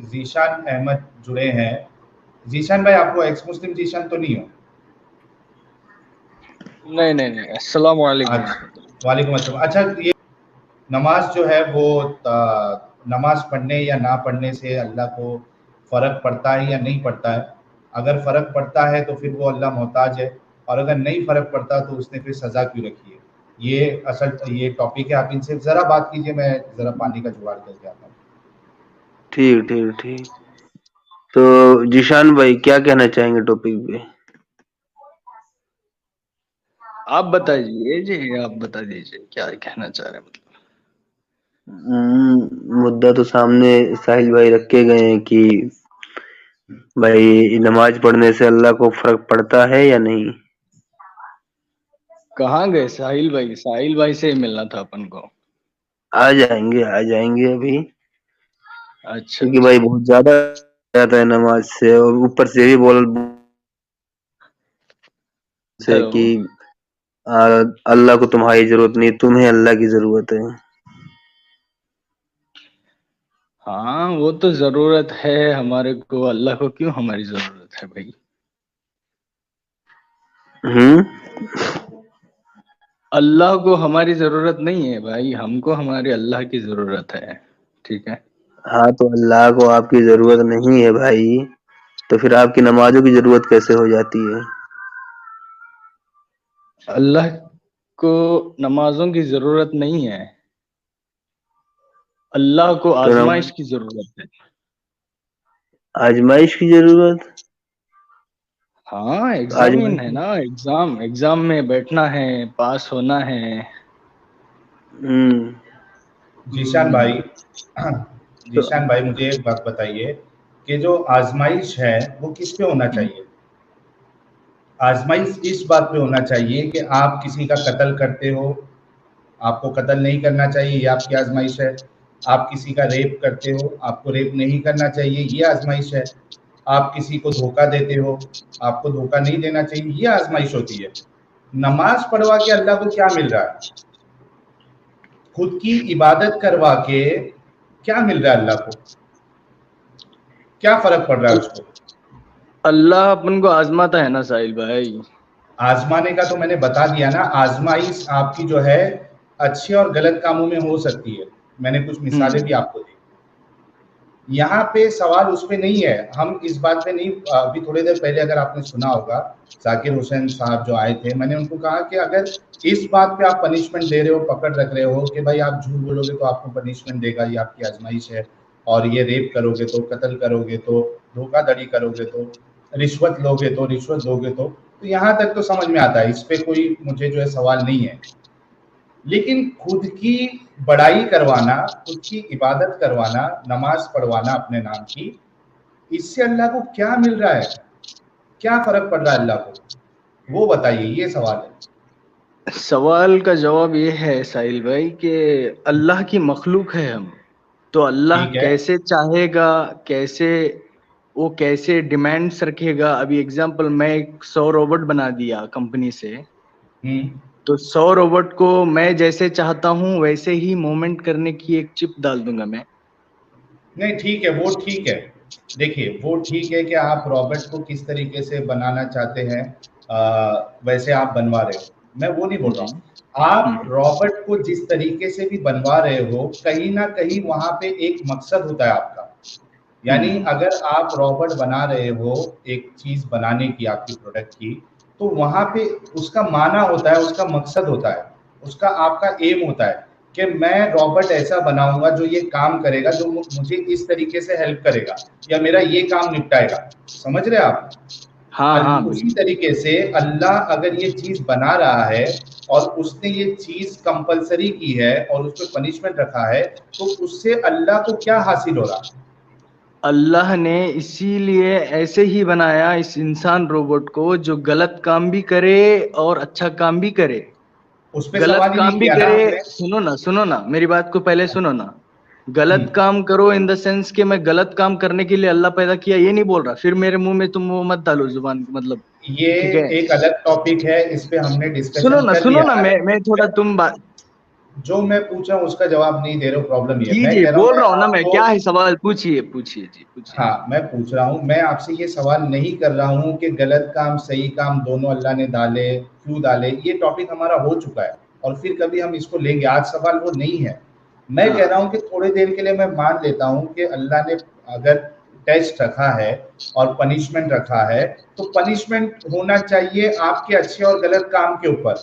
जीशान अहमद जुड़े हैं। जीशान भाई, आपको एक्स मुस्लिम जीशान तो नहीं हो? नहीं नहीं नहीं, अस्सलाम वालेकुम। वालेकुम अस्सलाम। अच्छा, ये नमाज जो है वो नमाज पढ़ने या ना पढ़ने से अल्लाह को फ़र्क पड़ता है या नहीं पड़ता है? अगर फ़र्क पड़ता है तो फिर वो अल्लाह मोहताज है, और अगर नहीं फ़र्क पड़ता तो उसने फिर सज़ा क्यों रखी है? ये टॉपिक है। आप इनसे ज़रा बात कीजिए, मैं ज़रा पानी का जुगाड़ करके आता हूँ। ठीक ठीक ठीक। तो जीशान भाई क्या कहना चाहेंगे टॉपिक पे? आप बताइए जी, आप बता दीजिए क्या कहना चाह रहे हैं। मतलब मुद्दा तो सामने साहिल भाई रखे गए हैं कि भाई नमाज पढ़ने से अल्लाह को फर्क पड़ता है या नहीं। कहाँ गए साहिल भाई? साहिल भाई से मिलना था अपन को। आ जाएंगे अभी, अच्छा क्योंकि भाई बहुत ज्यादा जाता है नमाज से, और ऊपर से भी बोल से हेलो। कि अल्लाह को तुम्हारी जरूरत नहीं, तुम्हें अल्लाह की जरूरत है। हाँ, वो तो जरूरत है हमारे को, अल्लाह को क्यों हमारी जरूरत है भाई? हम्म। अल्लाह को हमारी जरूरत नहीं है भाई, हमको हमारे अल्लाह की जरूरत है। ठीक है। हाँ, तो अल्लाह को आपकी जरूरत नहीं है भाई, तो फिर आपकी नमाजों की जरूरत कैसे हो जाती है? अल्लाह को नमाजों की जरूरत नहीं है, अल्लाह को तो आजमाइश की जरूरत है। आजमाइश की जरूरत? हाँ, आजमाइश एग्जामिन है ना, एग्जाम एग्जाम में बैठना है, पास होना है। हम्म। जीशान भाई, तो जीशान भाई, मुझे एक बात बताइए कि जो आजमाइश है वो किस पे होना चाहिए? आजमाइश इस बात पे होना चाहिए कि आप किसी का कत्ल करते हो, आपको कत्ल नहीं करना चाहिए, ये आपकी आजमाइश है। आप किसी का रेप करते हो, आपको रेप नहीं करना चाहिए, ये आजमाइश है। आप किसी को धोखा देते हो, आपको धोखा नहीं देना चाहिए, ये आजमाइश होती है। नमाज पढ़वा के अल्लाह को क्या मिल रहा है? खुद की इबादत करवा के क्या मिल रहा है अल्लाह को? क्या फर्क पड़ रहा है उसको? अल्लाह अपन को आजमाता है ना साहिल भाई। आजमाने का तो मैंने बता दिया ना। आजमाइश आपकी जो है अच्छे और गलत कामों में हो सकती है। मैंने कुछ मिसालें भी आपको दी। यहाँ पे सवाल उस पे नहीं है, हम इस बात पे नहीं। अभी थोड़ी देर पहले अगर आपने सुना होगा, जाकिर हुसैन साहब जो आए थे, मैंने उनको कहा कि अगर इस बात पे आप पनिशमेंट दे रहे हो, पकड़ रख रहे हो कि भाई आप झूठ बोलोगे तो आपको पनिशमेंट देगा, ये आपकी आजमाइश है, और ये रेप करोगे तो, कत्ल करोगे तो, धोखाधड़ी करोगे तो, रिश्वत लोगे तो, रिश्वत दोगे तो यहाँ तक तो समझ में आता है, इस पे कोई मुझे जो है सवाल नहीं है। लेकिन खुद की बड़ाई करवाना, खुद की इबादत करवाना, नमाज पढ़वाना अपने नाम की, इससे अल्लाह को क्या मिल रहा है? क्या फर्क पड़ रहा है अल्लाह को? वो बताइए, ये सवाल है। सवाल का जवाब ये है साहिल भाई कि अल्लाह की मखलूक है हम, तो अल्लाह ठीक है। कैसे चाहेगा, कैसे वो कैसे डिमांड्स रखेगा। अभी एग्जांपल, मैं 100 रोबोट बना दिया कंपनी से, हम्म। तो 100 रोबोट को मैं जैसे चाहता हूँ वैसे ही मूवमेंट करने की एक चिप डाल दूंगा मैं। नहीं, ठीक है, वो ठीक है। देखिए, वो ठीक है कि आप रॉबर्ट को किस तरीके से बनाना चाहते हैं, वैसे आप बनवा रहे हो, मैं वो नहीं बोल रहा जी। हूँ। आप रॉबर्ट को जिस तरीके से भी बनवा रहे हो, कहीं ना कहीं वहां पे एक मकसद होता है आपका। यानी अगर आप रॉबर्ट बना रहे हो एक चीज बनाने की, आपकी प्रोडक्ट की, तो वहां पे उसका माना होता है, उसका मकसद होता है, उसका आपका एम होता है कि मैं रॉबर्ट ऐसा बनाऊंगा जो ये काम करेगा, जो मुझे इस तरीके से हेल्प करेगा, या मेरा ये काम निपटाएगा। समझ रहे आप? हाँ हाँ उसी बिल्कुल। तरीके से अल्लाह अगर ये चीज बना रहा है और उसने ये चीज कंपलसरी की है और उस पर पनिशमेंट रखा है, तो उससे अल्लाह को क्या हासिल हो रहा? अल्लाह ने इसीलिए ऐसे ही बनाया इस इंसान रोबोट को, जो गलत काम भी करे और अच्छा काम भी करे। उस पे गलत सवाल ही नहीं काम भी किया ना करे, आपने। सुनो ना मेरी बात को पहले सुनो ना। गलत काम करो इन द सेंस कि मैं गलत काम करने के लिए अल्लाह पैदा किया ये नहीं बोल रहा, फिर मेरे मुंह में तुम वो मत डालो जुबान, मतलब। ये ठीक है, एक अलग टॉपिक है, इस पे हमने डिस्कशन कर सुनो लिया ना, आज। मैं थोड़ा तुम बात जो मैं पूछ रहा हूँ उसका जवाब नहीं दे रहे हो, प्रॉब्लम ये है। जी मैं जी कह रहा बोल रहा हूँ ना मैं, आपको, क्या है सवाल, पूछिए पूछिए जी पूछिए। हाँ मैं पूछ रहा हूँ, मैं आपसे ये सवाल नहीं कर रहा हूँ कि गलत काम सही काम दोनों अल्लाह ने डाले, क्यों डाले, ये टॉपिक हमारा हो चुका है और फिर कभी हम इसको लेंगे, आज सवाल वो नहीं है। मैं कह रहा हाँ हूँ कि थोड़ी देर के लिए मैं मान लेता हूँ कि अल्लाह ने अगर टेस्ट रखा है और पनिशमेंट रखा है, तो पनिशमेंट होना चाहिए आपके अच्छे और गलत काम के ऊपर।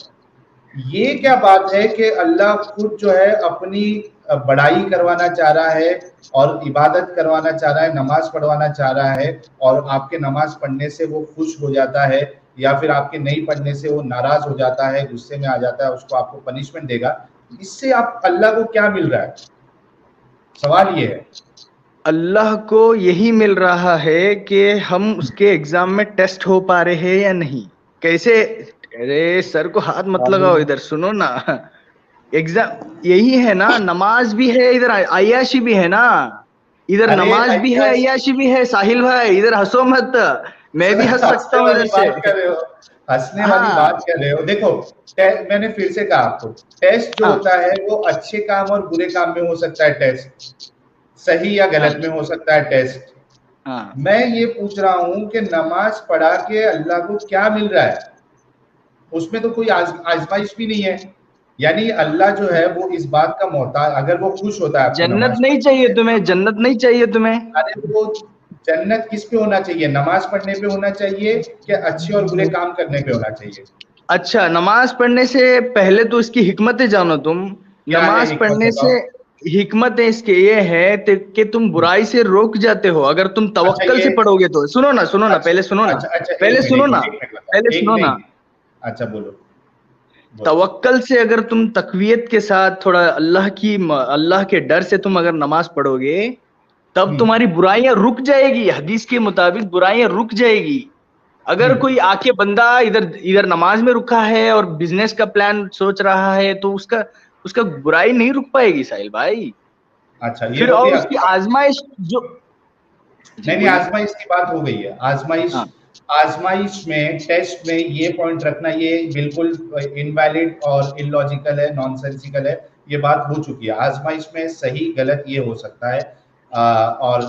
ये क्या बात है कि अल्लाह खुद जो है अपनी बड़ाई करवाना चाह रहा है और इबादत करवाना चाह रहा है, नमाज पढ़वाना चाह रहा है, और आपके नमाज पढ़ने से वो खुश हो जाता है या फिर आपके नहीं पढ़ने से वो नाराज हो जाता है, गुस्से में आ जाता है, उसको आपको पनिशमेंट देगा। इससे आप अल्लाह को क्या मिल रहा है, सवाल ये है। अल्लाह को यही मिल रहा है कि हम उसके एग्जाम में टेस्ट हो पा रहे हैं या नहीं। कैसे? अरे सर को हाथ मत लगाओ, इधर सुनो ना। एग्जाम यही है ना, नमाज भी है इधर, अय्याशी भी है ना। इधर अरे नमाज भी है, अय्याशी भी है। साहिल भाई इधर हंसो मत, मैं भी हंस सकता हंसने हूँ इधर वाली से। बात कर रहे हो, हंसने वाली बात हाँ कर रहे हो। देखो, मैंने फिर से कहा आपको, टेस्ट जो हाँ होता है वो अच्छे काम और बुरे काम में हो सकता है, टेस्ट सही या हाँ गलत में हो सकता है टेस्ट। हाँ। मैं ये पूछ रहा हूं कि नमाज पढ़ा के अल्लाह को क्या मिल रहा है, उसमें तो कोई आजमाइश भी नहीं है। यानी अल्लाह जो है वो इस बात का मोहताज, अगर वो खुश होता है आपको जन्नत नमाज नहीं पढ़ने चाहिए से, तुम्हें? जन्नत नहीं चाहिए तुम्हें? अरे वो जन्नत किस पे होना चाहिए, नमाज पढ़ने पे होना चाहिए कि अच्छे और बुरे काम करने पे होना चाहिए? अच्छा, नमाज पढ़ने से पहले तो इसकी हिकमतें जानो तुम। क्या है नमाज हिकमत, पढ़ने से बताओ। हिकमतें इसके ये है कि तुम बुराई से रोक जाते हो, अगर तुम अच्छा तवक्कल ये, से पढ़ोगे तो। सुनो ना सुनो ना, अच्छा पहले सुनो ना, अच्छा अच्छा, पहले सुनो ना, एक मिनट बताओ, पहले एक सुनो ना। नहीं, अच्छा बोलो बोलो। तवक्कल से अगर तुम तकवियत के साथ थोड़ा अल्लाह के डर से तुम अगर नमाज पढ़ोगे, तब हम्म तुम्हारी बुराइयां रुक जाएगी। हदीस के मुताबिक बुराइयां रुक जाएगी। अगर हम्म। कोई आके बंदा इधर इधर नमाज में रुका है और बिजनेस का प्लान सोच रहा है, तो उसका उसका बुराई नहीं रुक पाएगी साहिल भाई। अच्छा ये फिर हो और गया उसकी आपकी बात। आजमाइश जो, जी नहीं नहीं, बोलिए। आजमाइश की बात हो गई है, आजमाइश, हाँ आजमाइश में टेस्ट में ये पॉइंट रखना ये बिल्कुल इनवैलिड और इलॉजिकल है, नॉनसेंसिकल है। ये बात हो चुकी है, आजमाइश में सही गलत ये हो सकता है, और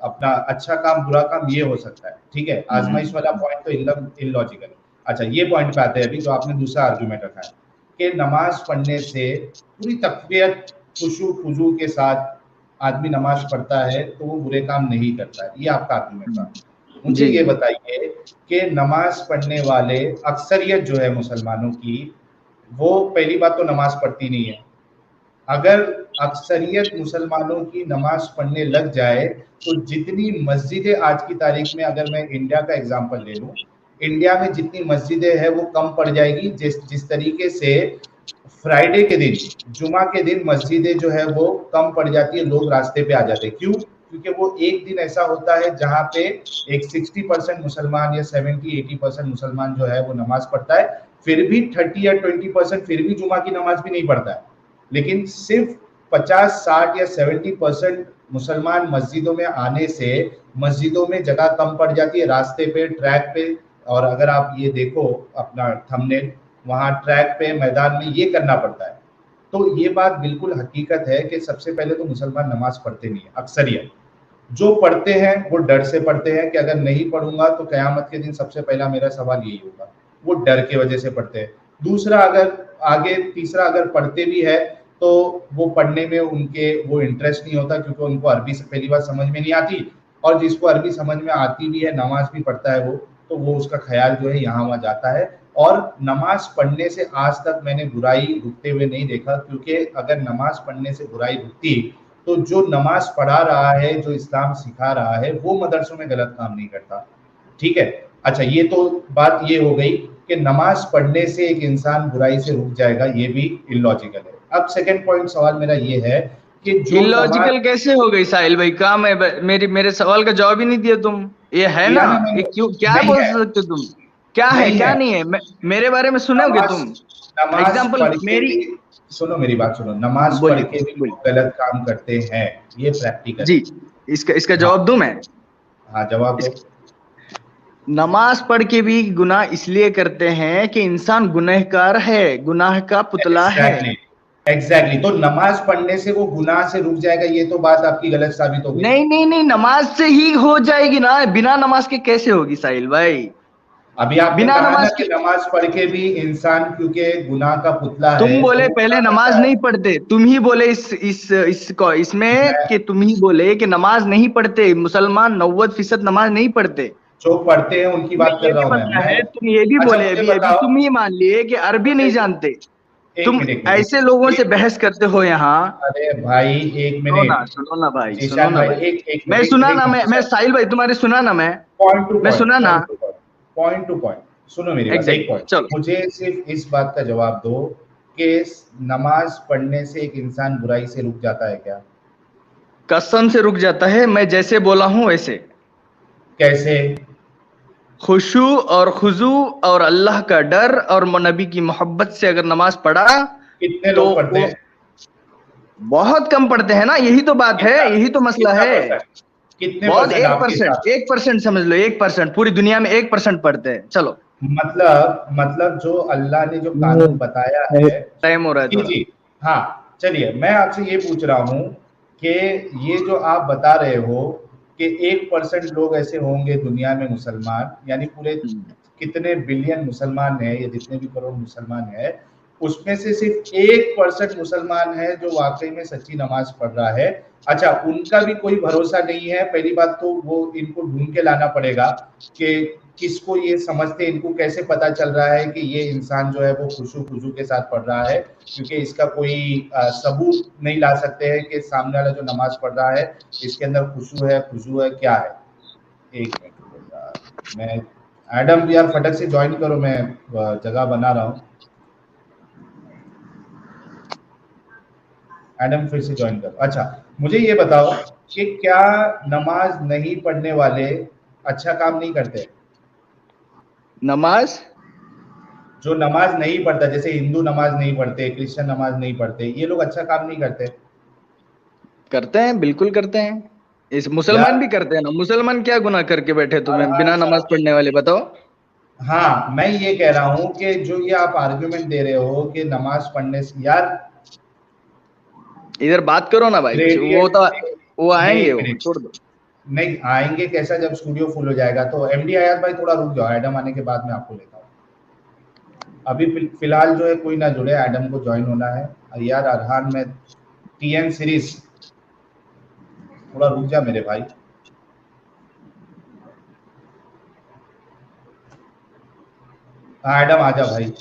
अपना अच्छा काम बुरा काम ये हो सकता है, ठीक है। आजमाइश वाला पॉइंट तो एकदम इलॉजिकल है। अच्छा ये पॉइंट पे आते हैं अभी, जो आपने दूसरा आर्गुमेंट रखा है कि नमाज पढ़ने से पूरी तकबीयत खुशू खुजू के साथ आदमी नमाज पढ़ता है तो वो बुरे काम नहीं करता है, ये आपका आर्गुमेंट था। मुझे जी ये जी। बताइए कि नमाज पढ़ने वाले अक्सरियत जो है मुसलमानों की, वो पहली बात तो नमाज पढ़ती नहीं है। अगर अक्सरियत मुसलमानों की नमाज पढ़ने लग जाए, तो जितनी मस्जिदें आज की तारीख में, अगर मैं इंडिया का एग्जांपल ले लूं, इंडिया में जितनी मस्जिदें हैं वो कम पड़ जाएगी। जिस जिस तरीके से फ्राइडे के दिन, जुमा के दिन मस्जिदें जो है वो कम पड़ जाती है, लोग रास्ते पे आ जाते हैं, क्यों? क्योंकि वो एक दिन ऐसा होता है जहाँ पे एक 60% मुसलमान या 70-80% मुसलमान जो है वो नमाज पढ़ता है, फिर भी 30 या 20% फिर भी जुमा की नमाज भी नहीं पढ़ता है। लेकिन सिर्फ 50-60 या 70% मुसलमान मस्जिदों में आने से मस्जिदों में जगह कम पड़ जाती है, रास्ते पे, ट्रैक पे। और अगर आप ये देखो अपना थंबनेल, वहाँ ट्रैक पे, मैदान में ये करना पड़ता है। तो ये बात बिल्कुल हकीकत है कि सबसे पहले तो मुसलमान नमाज पढ़ते नहीं है, अक्सरियत। जो पढ़ते हैं वो डर से पढ़ते हैं कि अगर नहीं पढ़ूंगा तो कयामत के दिन सबसे पहला मेरा सवाल यही होगा, वो डर के वजह से पढ़ते हैं। दूसरा, अगर आगे तीसरा, अगर पढ़ते भी है तो वो पढ़ने में उनके वो इंटरेस्ट नहीं होता, क्योंकि उनको अरबी से पहली बार समझ में नहीं आती, और जिसको अरबी समझ में आती भी है, नमाज भी पढ़ता है वो, तो वो उसका ख्याल जो है यहाँ वहाँ जाता है। और नमाज पढ़ने से आज तक मैंने बुराई रुकते हुए नहीं देखा, क्योंकि अगर नमाज पढ़ने से बुराई रुकती तो जो नमाज पढ़ा रहा है, जो इस्लाम सिखा रहा है, वो मदरसों में गलत काम नहीं करता, ठीक है। अच्छा ये तो बात ये हो गई कि नमाज पढ़ने से एक इंसान बुराई से रुक जाएगा, ये भी इलॉजिकल है। अब सेकंड पॉइंट सवाल मेरा ये है कि जो नमाज, इलॉजिकल कैसे हो गई साहिल भाई? काम है मेरे सवाल का जवाब ही नहीं दिया तुम। ये है ना, दिया ना ये मैंने, क्यों, क्या नहीं बोल है, सकते हो तुम? क्या है नहीं क्या है। नहीं है? मेरे बारे में सुनोगे नमाज, तुम? नमाज एग्जाम्पल पढ़ के मेरी। भी, सुनो मेरी बात सुनो, हाँ नमाज पढ़ बोलिए के भी बोलिए। लोग गलत काम करते हैं, ये प्रैक्टिकल जी, है। इसका इसका हाँ जवाब दूं मैं? हाँ, जवाब इस दो। नमाज पढ़ के भी गुनाह इसलिए करते हैं कि इंसान गुनहगार है, गुनाह का पुतला है। एग्जैक्टली, एग्जैक्टली तो नमाज पढ़ने से वो गुनाह से रुक जाएगा, ये तो बात आपकी गलत साबित हो गई। नहीं नहीं नहीं, नमाज से ही हो जाएगी ना, बिना नमाज के कैसे होगी साहिल भाई? अभी आपने बिना कहा ना नमाज कि के नमाज पढ़ के भी इंसान क्योंकि गुनाह का पुतला तुम है तो बोले वो पहले गुनाह नमाज करता है। नहीं पढ़ते, तुम ही बोले इसमें मैं कि तुम ही बोले कि नमाज नहीं पढ़ते मुसलमान, 90% नमाज नहीं पढ़ते। जो पढ़ते हैं उनकी तुम्हें बात ये कर रहा भी हूं पता मैं। है, तुम ये भी अच्छा बोले, मुझे अभी बताओ, तुम ही मान लिए कि अरबी मुझे नहीं जानते। एक तुम मिनट एक मिनट ऐसे लोगों से एक मिनट, बहस करते हो यहाँ। अरे भाई एक मिनट, सुनो ना भाई, सुनो जीशान ना भाई भाई। एक मैं मिनट एक सुना मिनट ना, एक मैं मिनट, साहिल भाई तुम्हारे सुना ना मैं पॉइंट टू मैं पॉइंट, सुना ना। Point two point, point two point, सुनो मेरी बात, एक एग्जैक्टली, पॉइंट। चलो। मुझे सिर्फ इस बात का जवाब दो कि नमाज पढ़ने से एक इंसान बुराई से रुक जाता है क्या? कसम से रुक जाता है, मैं जैसे बोला हूं वैसे। कैसे? खुशू और खुजू और अल्लाह का डर और नबी की मोहब्बत से अगर नमाज पढ़ा कितने तो लोग पढ़ते वो हैं? बहुत कम पढ़ते हैं ना, यही तो बात है, कितना, यही तो मसला कितना है। परसेंट, कितने बहुत, परसेंट एक आपके हिसाब परसेंट, से? 1% समझ लो, 1%, पूरी दुनिया में 1% पढ़ते हैं, चलो। मतलब जो अल्लाह ने जो कानून बताया है। टाइम हो रहा है जी थोड़ा। जी, हाँ, चलिए मैं आपसे ये पूछ रहा हूँ कि ये जो आप बता रहे हो कि 1% लोग ऐसे होंगे दुनिया में मुसलमान, यानी पूरे कितने बिलियन मुसलमान हैं, या जितने भी करोड़ मुसलमान हैं, उसमें से सिर्फ 1% मुसलमान है जो वाकई में सच्ची नमाज पढ़ रहा है। अच्छा, उनका भी कोई भरोसा नहीं है। पहली बात तो वो इनको ढूंढ के लाना पड़ेगा कि किसको ये समझते, इनको कैसे पता चल रहा है कि ये इंसान जो है वो खुशू खुशू के साथ पढ़ रहा है, क्योंकि इसका कोई सबूत नहीं ला सकते हैं कि सामने वाला जो नमाज पढ़ रहा है इसके अंदर खुशू है, खुशू है, क्या है। एक मिनट रुको यार, मैं एडम यार फटक से ज्वाइन करो, मैं जगह बना रहा हूँ। एडम फिर से ज्वाइन करो। अच्छा, मुझे ये बताओ कि क्या नमाज नहीं पढ़ने वाले अच्छा काम नहीं करते? नमाज जो नमाज नहीं पढ़ता, जैसे हिंदू नमाज नहीं पढ़ते, क्रिश्चियन नमाज नहीं पढ़ते, ये लोग अच्छा काम नहीं करते? करते हैं, बिल्कुल करते हैं। इस मुसलमान यार भी करते हैं ना, मुसलमान क्या गुनाह करके बैठे हर तुम्हें हर बिना नमाज साहब, पढ़ने वाले, बताओ। हाँ मैं ये कह रहा हूँ कि जो ये आप आर्ग्यूमेंट दे रहे हो कि नमाज पढ़ने से यार, इधर बात करो ना भाई, वो ग्रेडियंट, तो वो नहीं आएंगे, एक वो मिनट, छोड़ दो। नहीं आएंगे कैसा, जब स्टूडियो फुल हो जाएगा तो। एमडी आयात भाई थोड़ा रुक जाओ, एडम आने के बाद में आपको लेता हूँ। अभी फिलहाल जो है कोई ना जुड़े, एडम को ज्वाइन होना है। यार अरहान में टीएन सीरीज, थोड़ा रुक जा मेरे भाई। हाँ एडम आजा भाई।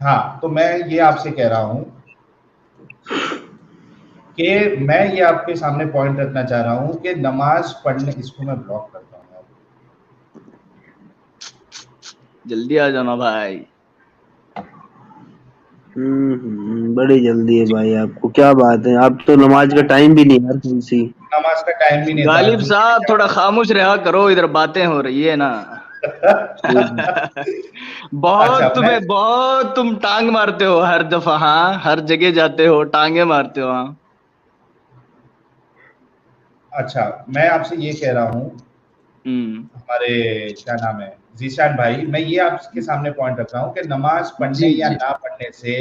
हाँ तो मैं ये आपसे कह रहा हूँ कि मैं ये आपके सामने पॉइंट रखना चाह रहा हूँ कि नमाज पढ़ने, इसको मैं ब्लॉक करता हूँ यार। जल्दी आ जाना भाई। बड़ी जल्दी है भाई आपको, क्या बात है, आप तो नमाज का टाइम भी नहीं यार कौन सी। नमाज का टाइम भी नहीं था, गालिब ड्यूटी पे साहब जा थोड़ा खामोश रहा करो, इधर बातें हो रही है ना। रहा। अच्छा मैं, बहुत तुम टांग मारते हो हर दफा, हाँ, हर जगह जाते हो टांगे मारते हो, हाँ। अच्छा मैं आपसे ये कह रहा हूँ, हम्म। हमारे क्या नाम है, जीशान भाई, मैं ये आपके सामने पॉइंट रख रहा हूँ कि नमाज पढ़ने जी या जी। ना पढ़ने से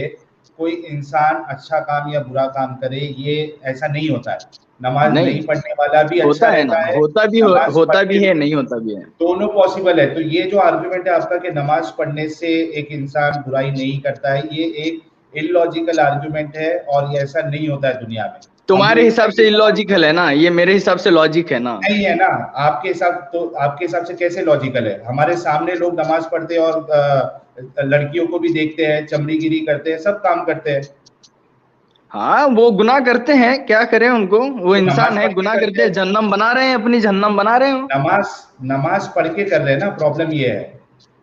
कोई इंसान अच्छा काम या बुरा काम करे, ये ऐसा नहीं होता है। नमाज नहीं, नहीं पढ़ने वाला भी अच्छा होता है ना, रहता है, नमाज होता भी पढ़ने, है, नहीं होता भी है। दोनों पॉसिबल है। तो ये जो आर्गुमेंट है आपका कि नमाज पढ़ने से एक इंसान बुराई नहीं करता है, ये एक इलॉजिकल आर्गुमेंट है, और ये ऐसा नहीं होता है दुनिया में। हम तुम्हारे एक हिसाब से इलॉजिकल है ना, ये मेरे हिसाब से लॉजिक है ना। नहीं है ना। आपके हिसाब तो, आपके हिसाब से कैसे लॉजिकल है? हमारे सामने लोग नमाज पढ़ते हैं और लड़कियों को भी देखते हैं, चमड़ीगिरी करते हैं, सब काम करते हैं। हाँ, वो गुनाह करते हैं, क्या करें उनको, वो तो इंसान नमाज है, पढ़ के गुनाह करते करते हैं, हैं, जहन्नम बना रहे हैं, अपनी जहन्नम बना रहे हो। नमाज, नमाज पढ़ के कर रहे हैं ना, प्रॉब्लम ये है।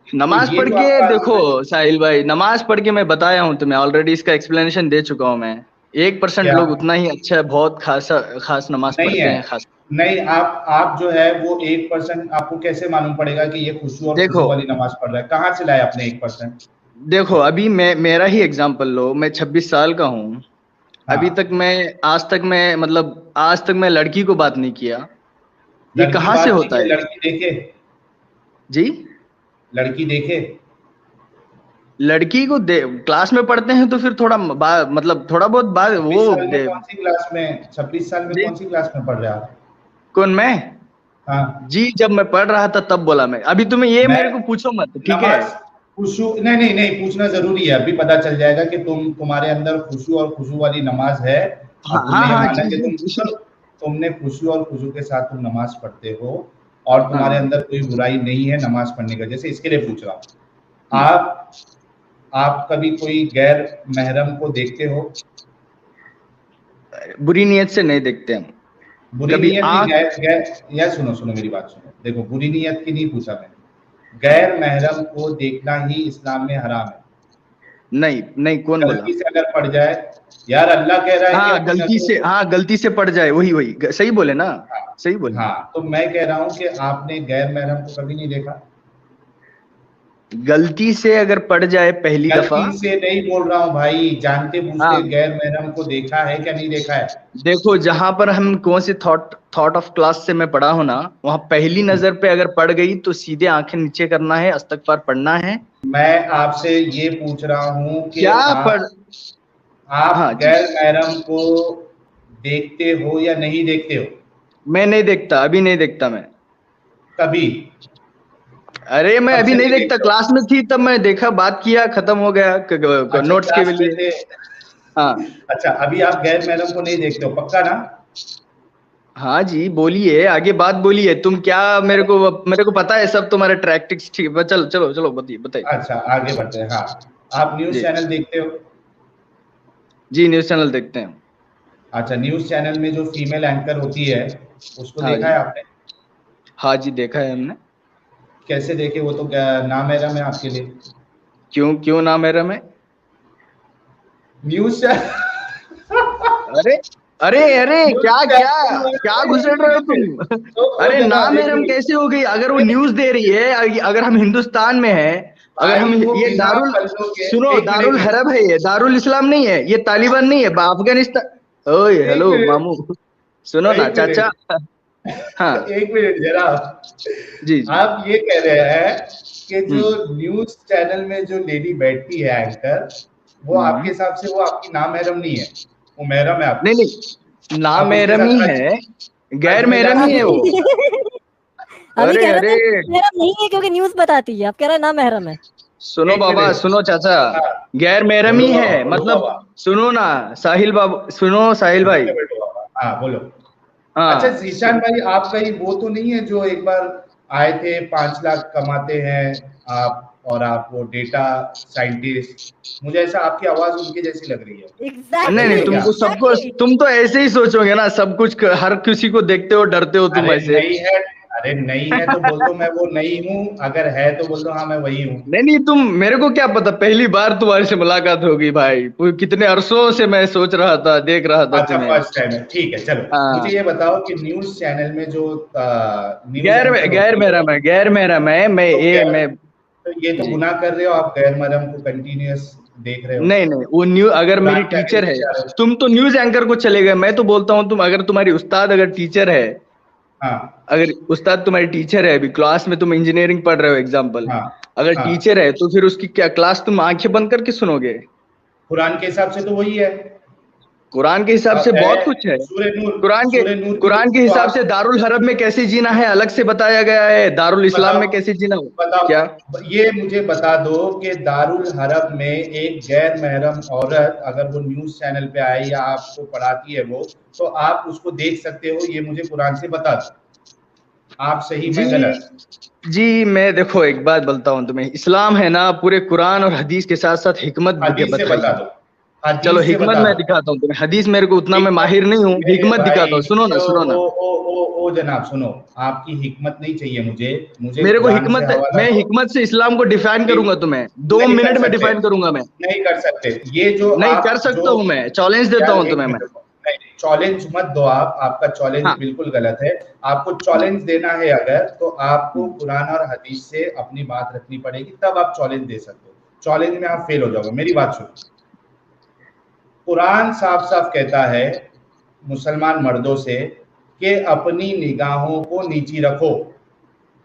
तो नमाज ये पढ़ जो के आपका देखो आर्गुमेंट, साहिल भाई, नमाज पढ़ के मैं बताया हूँ तुम्हें ऑलरेडी, इसका एक्सप्लेनेशन दे चुका हूँ मैं। 1% क्या लोग उतना ही अच्छा है, बहुत खास खास नमाज नहीं पढ़ते है? हैं, खास। नहीं, आप जो है वो 1%, आपको कैसे मालूम पड़ेगा कि ये खुशू और देखो खुजू वाली नमाज पढ़ रहा है? कहाँ से लाए आपने 1%? देखो, अभी मैं मेरा ही एग्जांपल लो, मैं 26 साल का हूँ। अभी हाँ, तक मैं, आज तक मैं, मतलब आज तक मैं लड़की को बात नहीं किया। ये लड़की कहाँ से बात नहीं होता की, है? लड़की देखे, जी। लड़की देखे। लड़की को क्लास में पढ़ते हैं तो फिर थोड़ा मतलब थोड़ा बहुत बात 26 वो साल में कौन सी क्लास में 26 साल में जी कौन सी क्लास में पढ़ रहे आप? कौन मैं? हाँ, जी जब मैं पढ़ रहा था तब बोला मैं। अभी तुम्हें ये मैं मेरे को पूछो मत, ठीक है? नमाज खुशू नहीं नहीं नहीं पूछना जरूरी है, अभी पता चल जाएगा कि तुम्हारे अंदर खुशू और खुशू वाली नमाज है। हाँ अब हाँ तुमने ये हाँ माना जी कि जी जी। तुमने खुशू और खुशू के साथ तुम नमाज पढ़ते हो और तुम्हारे हाँ। अंदर कोई बुराई नहीं है नमाज पढ़ने का, जैसे इसके लिए पूछ रहा हूँ। हम्म। आप कभी कोई गैर महरम को देखते हो? बुरी नियत से नहीं देखते हम। बुरी कभी नीयत नहीं, आंख। गैर गैर या सुनो सुनो मेरी बात सुनो, देखो बुरी नीयत की नहीं पूछा मैंने, गैर महरम को देखना ही इस्लाम में हराम है। नहीं नहीं, कौन बोला? गलती से अगर पड़ जाए, यार अल्लाह कह रहा है कि हाँ अपनी गलती नजरों से, को, हाँ गलती से पड़ जाए, वही वही सही बोले ना? हाँ सही बोले। हाँ, तो मैं कह रहा हूँ कि आपने गैर महरम को कभी नहीं देखा? गलती से अगर पड़ जाए पहली दफा। गलती से नहीं बोल रहा हूँ भाई, जानते बूझते हाँ गैर महरम को देखा है क्या नहीं देखा है? देखो, जहां पर हम कौन से थॉट ऑफ क्लास से मैं पढ़ा हूं ना, वहां पहली नजर पे अगर पड़ गई तो सीधे आंखें नीचे करना है, इस्तगफार पढ़ना है। मैं आपसे ये पूछ रहा हूँ कि क्या पढ़। हाँ आप जी। गैर महरम को देखते हो या नहीं देखते हो? मैं नहीं देखता, अभी नहीं देखता मैं। कभी? अरे मैं कब अभी से नहीं नहीं देखता, देखते हो? क्लास में थी तब मैं देखा, बात किया, खत्म हो गया अच्छा नोट्स के क्लास में लिए। थे। हाँ। अच्छा अभी आप गैर महरम को नहीं देखते हो, पक्का ना? हाँ जी बोलिए, आगे बात बोलिए। तुम क्या मेरे को पता है सब तुम्हारे टैक्टिक्स, ठीक है? चलो चलो चलो, बताइए बताइए। अच्छा आगे बढ़ते हैं। हाँ, आप न्यूज जी चैनल देखते हो? जी, न्यूज चैनल देखते हैं। अच्छा, न्यूज चैनल में जो फीमेल एंकर होती है उसको हाँ देखा जी। है आपने? हाँ जी देखा है हमने। कैसे देखे, वो तो नामहरम है आपके लिए। क्यों क्यों ना मेरा में? न्यूज चैनल अरे अरे अरे, न्यूज क्या क्या चैनल क्या नहीं, घुसेड़ एक रहे हो मिनट, तुम? तो अरे जनाब एक नाम कैसे मिनट, हो गई? अगर वो न्यूज दे रही है, अगर हम हिंदुस्तान में है, अगर हम भाई वो ये बिना दारुल, पर्दों के, सुनो, एक मिनट एक दारुल मिनट हरब है, ये दारुल इस्लाम नहीं है, ये तालिबान नहीं है, अफगानिस्तान। ओए एक हेलो मिनट मामू, सुनो ना एक चाचा। मिनट हाँ एक मिनट जरा, जी जी। आप ये कह रहे हैं कि जो हम्म न्यूज चैनल में जो लेडी बैठती है एंकर, वो आपके हम्म। हिसाब से वो आपकी नामहरम नहीं है, वो महरम है नहीं आपकी? नहीं, ना आप उसके महरम साथ ही हज है, हज गैर में जा महरम ही है सकते वो। हो? अभी अरे कह रहे अरे, थे महरम नहीं है क्योंकि न्यूज बताती है, आप कह रहे हैं ना महरम है। सुनो एक बाबा, मिनट, सुनो चाचा, हाँ, गैर महरम बोलो ही बाबा है बोलो मतलब। बाबा, सुनो ना साहिल बाबू, सुनो साहिल कुर्सी भाई। पे बैठो बाबा, हाँ बोलो। अच्छा हाँ जीशान भाई, आप कहीं वो तो नहीं है जो एक बार आए थे, 5 लाख कमाते हैं आप, और आप वो डेटा साइंटिस्ट, मुझे ऐसा आपकी आवाज उनकी जैसी लग रही है, नहीं वही नहीं, है क्या? तुमको सबको, एग्जैक्टली। तुम तो ऐसे ही सोचोगे ना, सब कुछ हर किसी को देखते हो, डरते हो तुम अरे ऐसे। नहीं है, अरे नहीं है तो बोल दो मैं वो नहीं हूँ, अगर है तो बोल दो हाँ मैं वही हूँ। नहीं नहीं, तुम, मेरे को क्या पता, पहली बार तुम्हारे से मुलाकात होगी भाई, वो कितने अरसों से मैं सोच रहा था, देख रहा था अच्छा तुम्हें। फर्स्ट टाइम है, ठीक है चलो। मुझे हाँ। ये बताओ कि न्यूज चैनल में जो न्यूज गैर एंकर गैर होती है, महरम है, गैर महरम है, तो क्या, मैं। तो ये तो जी। गुनाह कर रहे हो आप, गैर महरम को कंटिन्यूअस देख रहे हो। नहीं नहीं, वो अगर मेरी कुरान क्या टीचर कहते है, जा रहे हो? तुम तो न्यूज एंकर को चले गए, मैं तो बोलता हूँ तुम, अगर तुम्हारी उस्ताद अगर टीचर है, हाँ अगर उस्ताद तुम्हारी टीचर है, अभी क्लास में तुम इंजीनियरिंग पढ़ रहे हो एग्जाम्पल, हाँ अगर हाँ, टीचर है तो फिर उसकी क्या क्लास तुम आंखें बंद करके सुनोगे? कुरान के हिसाब से तो वही है। कुरान के हिसाब से बहुत कुछ है। कुरान के सूर्य नूर की कुरान के तो हिसाब आप से दारुल हरब में कैसे जीना है अलग से बताया गया है, दारुल इस्लाम बताओ में कैसे जीना हो। क्या? बताओ, ये मुझे बता दो कि दारुल हरब में एक गैर महरम औरत अगर वो न्यूज चैनल पे आए या आपको पढ़ाती है वो, तो आप उसको देख सकते हो, ये मुझे कुरान से बता दो, आप सही जी मैं गलत। जी, मैं देखो एक बात बोलता हूँ तुम्हें, इस्लाम है ना, पूरे कुरान और हदीस के साथ साथ हिकमत भी हदीस से बताई बता है। दो, चलो हदीस से हिकमत बता मैं दो। दिखाता हूँ तुम्हें, हदीस मेरे को उतना मैं हिकमत, माहिर नहीं हूँ, मेरे हिकमत दिखाता भाई, हूँ, सुनो ना सुनो ना। ओ जनाब सुनो, आपकी हिकमत नहीं चाहिए मुझे, मुझे मेरे को कुरान से हिकमत, हवाला मैं दो। हिकमत से इस्लाम को डिफाइन नहीं, करूंगा तुम्हें, दो नहीं कर मिनट में सकते, डिफाइन करूंगा मैं। नहीं कर सकते, ये जो नहीं कर आप जो, सकता हूँ मैं, चैलेंज देता यार हूँ एक तुम्हें मैं। मिनट रुको, नहीं चैलेंज मत दो आप, आपका चैलेंज हाँ। बिल्कुल गलत है। आपको हम्म, चैलेंज देना है अगर, तो आपको हम्म। कुरान और हदीस से अपनी बात रखनी पड़ेगी, तब आप चैलेंज दे सकते हो। चैलेंज में आप फेल हो जाओगे, मेरी बात सुनो। कुरान साफ साफ कहता है मुसलमान मर्दों से कि अपनी निगाहों को नीची रखो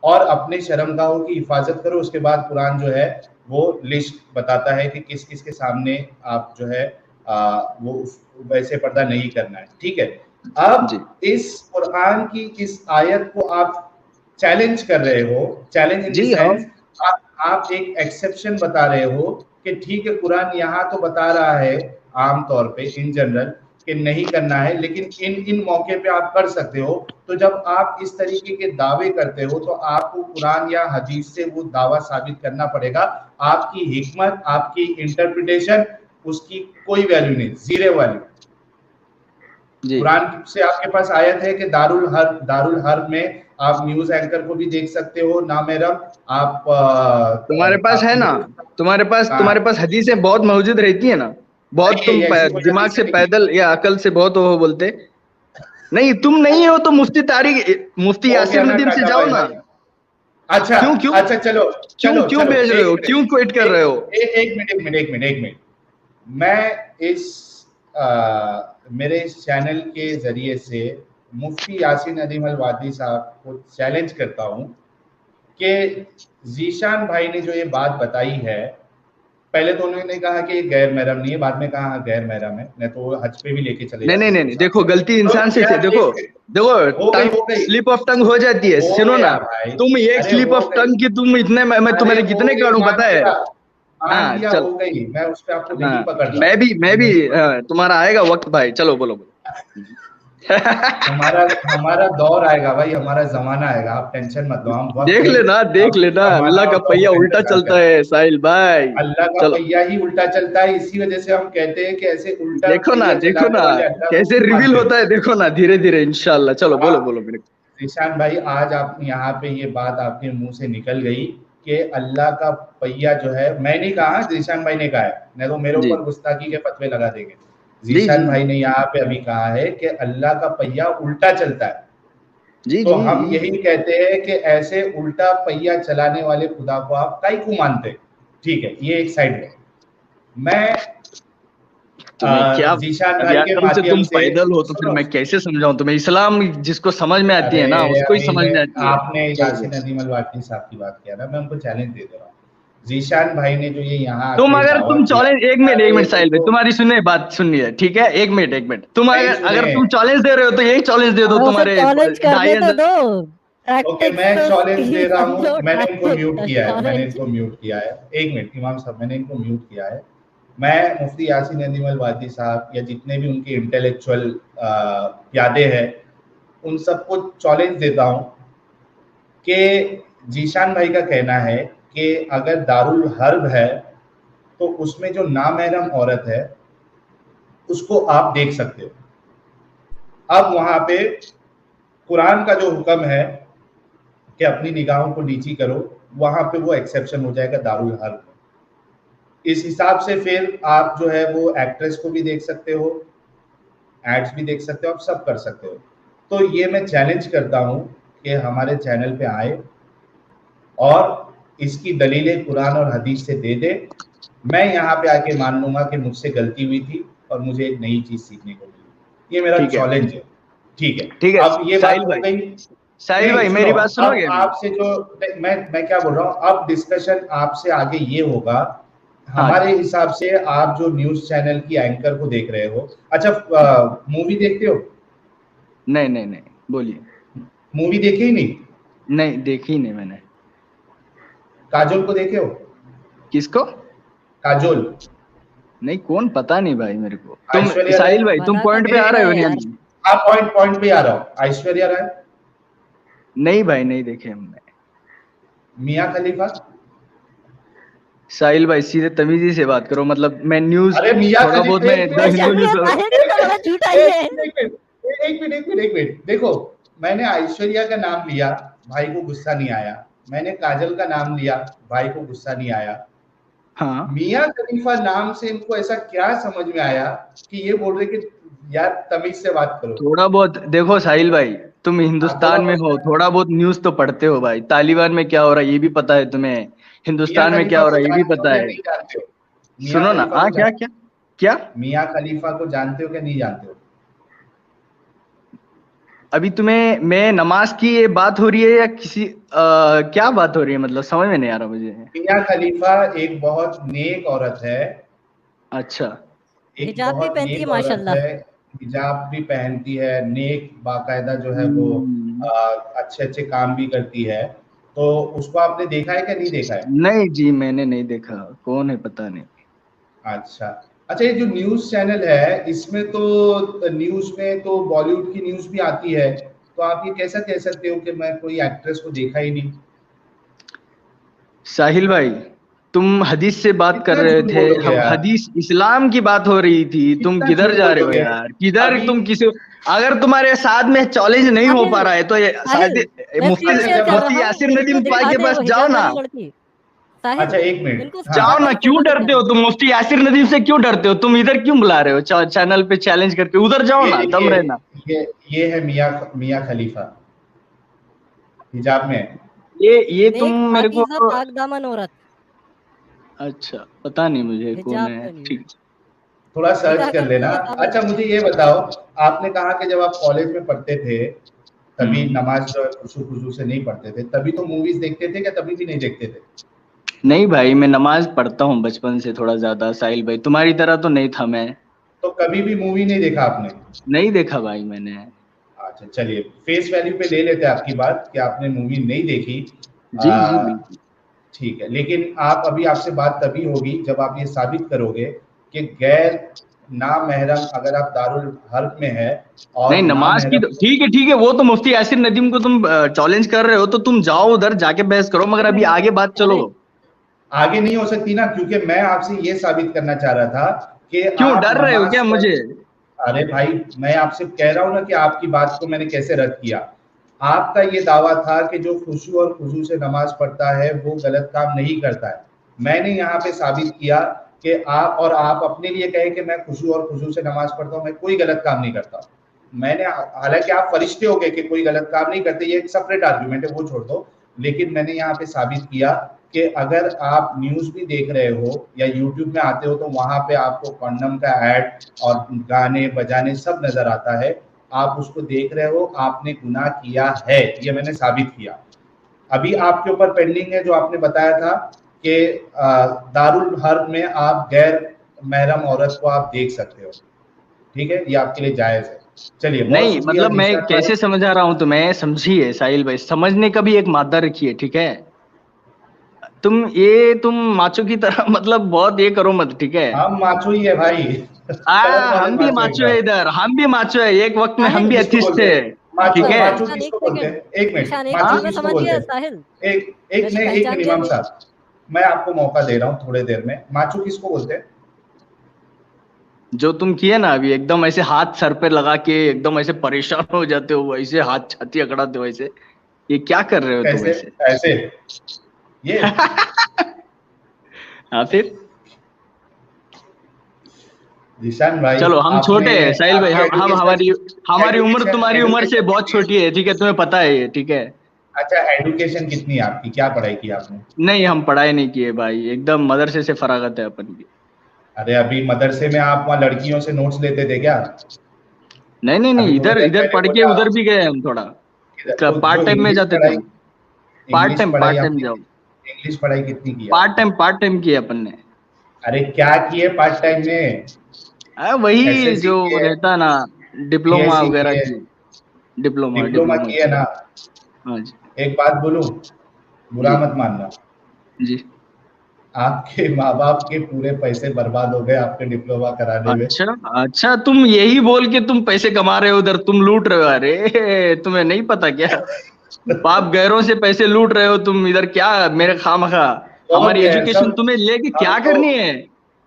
और अपने शर्मगाहों की हिफाजत करो। उसके बाद कुरान जो है वो लिस्ट बताता है कि किस किस के सामने आप जो है वो वैसे पर्दा नहीं करना है, ठीक है। जी अब इस कुरान की इस आयत को आप चैलेंज कर रहे हो, चैलेंज इन द जी हाँ सेंस आप एक एक्सेप्शन बता रहे हो कि ठीक है कुरान यहाँ तो बता रहा है आम तौर पे इन जनरल कि नहीं करना है, लेकिन इन इन मौके पे आप कर सकते हो। तो जब आप इस तरीके के दावे करते हो तो आपको कुरान या हदीस से वो दावा साबित करना पड़ेगा। आपकी हिकमत, आपकी इंटरप्रिटेशन, उसकी कोई वैल्यू नहीं, जीरो वैल्यू। जी। कुरान से आपके पास आयत है कि दारुल हर्ब में आप न्यूज एंकर को भी देख सकते हो नामेरम। आप तुम्हारे पास है ना, तुम्हारे पास हदीसें बहुत मौजूद रहती है ना, बहुत नहीं, तुम ऐसी कोई दिमाग हदीस से नहीं। पैदल या अकल से बहुत हो बोलते। नहीं तुम नहीं हो तो मुफ्ती हो यासिर गया ना नदीम से टाटा जाओ भाई ना। भाई। अच्छा क्यों क्यों अच्छा, चलो क्यों चलो क्यों चलो, भेज रहे एक हो, मिनट, क्यों क्विट कर रहे हो? एक मिनट, एक मिनट। मैं इस मेरे इस चैनल के जरिए से मुफ्ती यासीन नदीम अल वादी साहब को चैलेंज करता हूं कि जीशान भाई ने जो ये बात बताई है, पहले तो उन्होंने कहा कि ये गैर महरम नहीं है, बाद में कहा गैर महरम है, नहीं तो वो हज पे भी लेके चले नहीं नहीं जाते नहीं उसको नहीं, साथ देखो में। गलती तो इंसान से यार देखो, एक मिनट, देखो हो गई, टंग हो गई, स्लिप ऑफ टंग हो जाती है, हो सुनो ना। गया भाई। तुम एक अरे स्लिप हो ऑफ गई, टंग की तुम इतने मैं अरे तुम्हारे हो कितने गई, काटूं मान पता है? लिया, मान हाँ लिया, चल। हो गई। मैं उस पे आपको नहीं हाँ पकड़ रहा हूँ, मैं मैं भी नहीं पकड़ रहा हूँ। तुम्हारा आएगा वक्त भाई, चलो बोलो बोलो। हमारा हमारा दौर आएगा भाई, हमारा जमाना आएगा, आप टेंशन मत लो, हम वक्त देख नहीं, लेना देख अब लेना, जमाना अल्लाह का और पहिया डॉक्यूमेंट उल्टा साथ चलता का। है साहिल भाई। अल्लाह का चलो पहिया ही उल्टा चलता है, इसी वजह से हम कहते हैं कि ऐसे उल्टा पहिया देखो चलाने ना वाले अल्लाह को कैसे क्यों रिवील मानते हो। होता है, देखो ना धीरे धीरे इंशाल्लाह। चलो बोलो आप बोलो मेरे को। निशान भाई, आज आप यहाँ पे ये बात आपके मुंह से निकल गई कि अल्लाह का पहिया जो है, मैं नहीं कहा, जीशान भाई ने कहा है, नहीं तो मेरे जी ऊपर गुस्ताखी के फतवे लगा देंगे। जी जी जीशान भाई ने यहाँ पे अभी कहा है कि अल्लाह का पहिया उल्टा चलता है। जी तो जी हम जी। यही कहते हैं कि ऐसे उल्टा पहिया चलाने वाले खुदा को आप काहे को मानते हैं? ठीक है, ये एक साइड में। मैं तुम्हें क्या, जीशान अभी भाई के अकल से माध्यम तुम से, पैदल हो तो फिर सुनो, मैं कैसे समझाऊं तुम्हें? इस्लाम जिसको समझ में आती है अरे ना उसको ही अभी समझ मैं, में आती है। आपने चलो यासिन बोलो। नदीम अल वाकई साहब की बात किया ना, मैं उनको चैलेंज दे दे रहा हूँ। जीशान भाई ने जो ये यहाँ तुम आके अगर दावा तुम किया, चैलेंज, अरे एक मिनट साहिल भाई, देखो, तुम्हारी सुनिए बात सुनिए, ठीक है? एक मिनट तुम नहीं अगर सुने, अगर तुम चैलेंज दे रहे हो तो यही चैलेंज दे दो हमें उसे तुम्हारे चैलेंज करने ढाई तो हजार। दो, ओके, टैक्टिक्स मैं तो चैलेंज उसकी दे रहा हूँ, समझो, मैंने इनको म्यूट टैक्टिक्स किया है, मैंने चैलेंज। इनको म्यूट किया है। एक मिनट इमाम साहब, मैंने इनको म्यूट किया है। मैं मुफ्ती यासीन नदीम अल वादी साहब या जितने भी उनके इंटेलेक्चुअल प्यादे हैं, उन सबको चैलेंज देता हूँ कि जीशान भाई का कहना है कि अगर दारुल हर्ब है तो उसमें जो नामहरम औरत है उसको आप देख सकते हो। अब वहां पे कुरान का जो हुक्म है कि अपनी निगाहों को नीची करो, वहां पे वो एक्सेप्शन हो जाएगा दारुल हर्ब में। इस हिसाब से फिर आप जो है वो एक्ट्रेस को भी देख सकते हो, एड्स भी देख सकते हो, आप सब कर सकते हो। तो ये मैं चैलेंज करता हूँ कि हमारे चैनल पे आए और इसकी दलीलें कुरान और हदीस से दे दे। मैं यहाँ पे आके मान लूंगा कि मुझसे गलती हुई थी और मुझे एक नई चीज सीखने को मिली। ये मेरा ठीक है चैलेंज है, ठीक है। ठीक है अब ये बात साहिल हो भाई, गई। साहिल नहीं भाई सुनो, मेरी बात अब सुनोगे अभी? आपसे जो, मैं क्या बोल रहा हूँ, अब डिस्कशन आपसे आगे ये होगा, हाँ जी। हमारे हिसाब से आप जो न्यूज चैनल की एंकर को देख रहे हो, अच्छा मूवी देखते हो? नहीं नहीं नहीं, बोलिए। मूवी देखे ही नहीं? नहीं देखी नहीं मैंने। काजोल को देखे हो? किसको? काजोल, नहीं कौन, पता नहीं भाई मेरे को। तुम ऐश्वर्या राय। साहिल भाई तुम मना पॉइंट पे कर आ रहा रहे हो है नहीं यार। अभी? हाँ, पॉइंट पॉइंट पे आ रहा हूँ। ऐश्वर्या राय, नहीं भाई नहीं देखे हमने। मियाँ खलीफा। साहिल भाई सीधे तमीजी से बात करो, मतलब मैं न्यूज अरे मियाँ थोड़ा बहुत खलीफा, मैं एक द मिनट, हिंदू बेशक भी न्यूज। है, साहिल जी तो बड़ा झूठा ही है। एक मिनट, देखो, मैंने ऐश्वर्या का नाम लिया, भाई को गुस्सा नहीं आया। मैंने काजल का नाम लिया, भाई को गुस्सा नहीं आया। हाँ मियाँ खलीफा नाम से इनको ऐसा क्या समझ में आया कि ये बोल रहे कि यार तमीज से बात करो। थोड़ा बहुत देखो साहिल भाई, तुम हाँ, थोड़ा हिंदुस्तान में बहुत हो, क्या है? थोड़ा बहुत न्यूज तो पढ़ते हो भाई। तालिबान में क्या हो रहा है ये भी पता है तुम्हें, मियाँ हिंदुस्तान में क्या खलीफा हो को रहा है ये भी जानते हो पता या है। नहीं जानते हो? मियाँ सुनो ना, खलीफा हाँ को क्या क्या क्या? मियाँ खलीफा को जानते हो क्या नहीं जानते हो? अभी तुम्हें मैं नमाज की ये बात हो रही है या किसी क्या बात हो रही है, मतलब समझ में नहीं आ रहा मुझे। मिया खलीफा एक बहुत नेक औरत है, अच्छा। एक हिजाब भी बहुत पहनती है नेक औरत माशाल्लाह। है, हिजाब भी पहनती है, नेक बाकायदा जो है वो अच्छे अच्छे काम भी करती है। तो उसको आपने देखा है क्या नहीं देखा है? नहीं जी, मैंने नहीं देखा, कौन है पता नहीं। अच्छा अच्छा, ये जो न्यूज चैनल है इसमें तो न्यूज में तो बॉलीवुड की न्यूज भी आती है, तो आप ये कैसा कह सकते हो कि मैं कोई एक्ट्रेस को देखा ही नहीं? साहिल भाई, तुम हदीस से बात कर कितना रहे झूठ थे, बोलोगे हम यार, हदीस इस्लाम की बात हो रही थी, तुम कितना किधर झूठ जा रहे हो बोलोगे। यार, किधर अभी तुम किसी, अगर तुम्हारे साथ में चैलेंज नहीं हो पा साहिल, रहा है तो ये साहिल, मैं मुफ्ती स्क्रीन अच्छा शेयर जब कर आप, मुफ्ती रहा हूँ, यासिर इनको नदीम भाई दिखा के दे पास वो जाओ हिजाब ना। वाली लड़की। साहिल, अच्छा एक मिनट, इनको हाँ जाओ दिखा ना, दे क्यों फोटो डरते हो दिखा तुम, मुफ्ती यासिर नदीम से क्यों डरते हो तुम, इधर क्यों बुला रहे हो चैनल पे चैलेंज करके, उधर जाओ ये ना, दम देखिए, रहना। ये है मियाँ मियाँ खलीफा, हिजाब में है। ये तुम नेक मेरे को, पाकीज़ा पाक दामन औरत अच्छा पता नहीं मुझे कौन हिजाब है, पहनी है। ठीक। थोड़ा सर्च निगाह कर करके लेना। मेरे सामने अच्छा दिखा मुझे दे। ये बताओ, आपने कहा कि जब आप कॉलेज में पढ़ते थे तभी हम्म। नमाज जो है खुशू खुशू से नहीं पढ़ते थे, तभी तो मूवीज देखते थे क्या तभी भी नहीं देखते थे? नहीं भाई, मैं नमाज पढ़ता हूँ बचपन से थोड़ा ज्यादा साहिल भाई, तुम्हारी तरह तो नहीं था मैं। तो कभी भी मूवी नहीं देखा आपने? नहीं देखा भाई मैंने। अच्छा चलिए, फेस वैल्यू पे ले लेते हैं आपकी बात कि आपने मूवी नहीं देखी। जी जी बिल्कुल। ठीक है, लेकिन आप अभी, आपसे बात तभी होगी जब आप ये साबित करोगे कि गैर नामहरम, अगर आप दारुल हर्ब में है नहीं, और नमाज की तो नामहरम, ठीक है, वो तो मुफ्ती यासिर नदीम को तुम चैलेंज कर रहे हो तो तुम जाओ उधर जाके बहस करो, मगर अभी आगे बात चलो। साहिल, आगे नहीं हो सकती ना, क्योंकि मैं आपसे ये साबित करना चाह रहा था कि क्यों आप डर रहे हो नमाज क्या पर, मुझे? अरे भाई मैं आपसे कह रहा हूं ना कि आपकी बात को मैंने कैसे रद्द किया। आपका ये दावा था कि जो खुशू और खुशू से नमाज पढ़ता है वो गलत काम नहीं करता है। मैंने यहाँ पे साबित किया कि आप अपने लिए कहे कि मैं खुशू और खुशू से नमाज पढ़ता हूँ, मैं कोई गलत काम नहीं करता। मैंने, हालांकि आप फरिश्ते हो गए कि कोई गलत काम नहीं करते, ये एक सेपरेट आर्गुमेंट है, वो छोड़ दो। लेकिन मैंने यहाँ पे साबित किया कि अगर आप न्यूज भी देख रहे हो या यूट्यूब में आते हो तो वहां पे आपको कॉन्डम का ऐड और गाने बजाने सब नजर आता है, आप उसको देख रहे हो, आपने गुनाह किया है, ये मैंने साबित किया। अभी आपके ऊपर पेंडिंग है जो आपने बताया था कि दारुल हर्ब में आप गैर महरम औरत को आप देख सकते हो, ठीक है, ये आपके लिए जायज है। चलिए, बहुत नहीं शुक्रिया मतलब मैं जीशान भाई। कैसे समझा रहा हूं तुम्हें, समझिए साहिल भाई, समझने का भी एक मादा रखिए, ठीक है। तुम माचो की तरह मतलब बहुत ये करो मत, ठीक है। हम माचो ही है भाई, कड़क वाले हम भी माचो माचो है एकदम। इधर, हम भी माचो है, एक वक्त में हम साहिल, भी किसको अथिस्ट बोलते थे, हैं माचो? ठीक है। माचो पहचान एक किसको बोलते सेकंड, हैं? एक मिनट, पहचान एक हाँ माचो सेकंड में किसको समझ बोलते गया हैं? साहिल। एक एक मैंने नहीं, एक पहचान मिनट लिया इमाम मेरी। साहब, मैं आपको मौका दे रहा हूँ थोड़े देर में। माचो किसको बोलते हैं? जो तुम किए ना अभी, एकदम ऐसे हाथ सर पे लगा के एकदम ऐसे परेशान हो जाते हो, ऐसे हाथ छाती अकड़ाते हो ऐसे, ये क्या कर रहे हो तुम कैसे? ऐसे? ऐसे? ये हाँ फिर, जीशान भाई, चलो हम आपने, छोटे हैं साहिल भाई, आपकी हम हमारी एजुकेशन, हमारी उम्र तुम्हारी उम्र से एजुकेशन बहुत कितनी है? छोटी है, ठीक है, तुम्हें पता है ये, ठीक है। अच्छा, एजुकेशन कितनी है आपकी, क्या पढ़ाई की आपने? नहीं, हम पढ़ाई नहीं किए भाई, एकदम मदरसे से फरागत है अपन की। अरे अभी मदरसे में आप वहाँ लड़कियों से नोट्स लेते थे क्या? नहीं नहीं अभी नहीं, थोड़ी इधर देर इधर पहले पढ़ के बोला, उधर भी गए हम थोड़ा, तो जो पार्ट टाइम में इंग्लिश जाते थे पढ़ाई, हम। पार्ट टाइम आपने, जाओ, इंग्लिश पढ़ाई कितनी की है आपने? पार्ट टाइम किए अपन ने। अरे क्या किए पार्ट टाइम में? वही एसएससी जो की है, रहता ना, डिप्लोमा बीएससी की वगैरह है, की। डिप्लोमा डिप्लोमा डिप्लोमा की है की। ना? हाँ जी। एक बात बोलूं, बुरा जी मत मानना, जी। आपके माँ बाप के पूरे पैसे बर्बाद हो गए आपके डिप्लोमा कराने में। अच्छा अच्छा, तुम यही बोल के तुम पैसे कमा रहे हो उधर, तुम लूट रहे हो, अरे तुम्हें नहीं पता क्या? बाप गैरों से पैसे लूट रहे हो तुम इधर, क्या मेरे खामखा? कौन हमारी गए एजुकेशन सब? तुम्हें लेके हम क्या तो, करनी है? भाई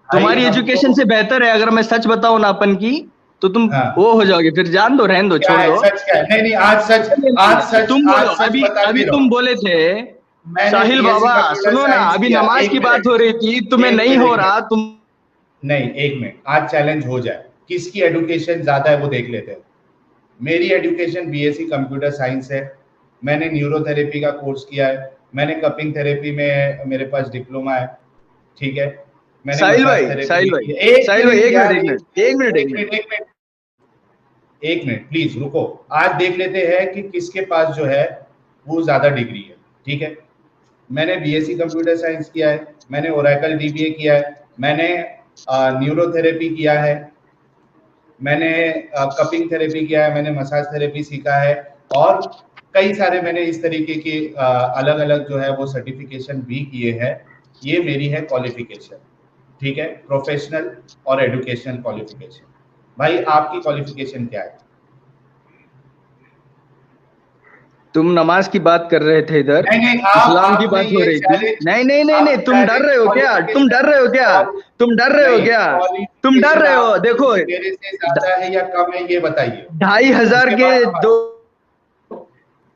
तुम्हारी हम एजुकेशन तो, से बेहतर है, अगर मैं सच बताऊं ना अपन की, तो तुम हाँ, वो हो जाओगे, फिर जान दो, रहन दो, क्या छोड़ है दो। सच, क्या है? नहीं नहीं, आज सच, नहीं, नहीं, आज नहीं, सच, तुम आज बोलो, सच अभी बता अभी भी रहा तुम हूँ। बोले थे, मैंने साहिल बीएससी बाबा कंप्यूटर सुनो ना, साइंस अभी किया। नमाज एक की बात मिनट, हो रही थी, तुम्हें एक नहीं मिनट, हो एक रहा मिनट, तुम। नहीं एक मिनट, आज चैलेंज हो जाए, किसकी एडुकेशन ज्यादा है वो देख लेते हैं। मेरी एडुकेशन बीएससी कंप्यूटर साइंस है, मैंने न्यूरोथेरेपी का कोर्स किया है, मैंने कपिंग थेरेपी में मेरे पास डिप्लोमा है, ठीक है, मैंने साहिल मसाज भाई, थेरेपी साहिल भी भाई, की है। एक साहिल भाई, मिनट एक मिनट, यार, एक एक मिनट, एक मिनट, एक एक मिनट। मिनट, एक मिनट, एक मिनट प्लीज रुको, आज देख लेते हैं कि किसके पास जो है वो ज्यादा डिग्री है। ठीक है, मैंने बीएससी कंप्यूटर साइंस किया है, मैंने ओरेकल डीबीए किया है, मैंने न्यूरोथेरेपी किया है, मैंने कपिंग थेरेपी किया है, मैंने मसाज थेरेपी सीखा है, और कई सारे मैंने इस तरीके के अलग अलग जो है वो सर्टिफिकेशन भी किए हैं। ये मेरी है क्वालिफिकेशन। ठीक है, प्रोफेशनल और एजुकेशनल क्वालिफिकेशन। भाई आपकी क्वालिफिकेशन क्या है? तुम नमाज की बात कर रहे थे इधर, नहीं, इस्लाम की बात हो रही थी। नहीं, तुम डर रहे हो क्या? तुम डर रहे हो क्या? तुम डर रहे हो क्या? तुम डर रहे हो? देखो, मेरे से ज्यादा है या कम है ये बताइए। 2500 के दो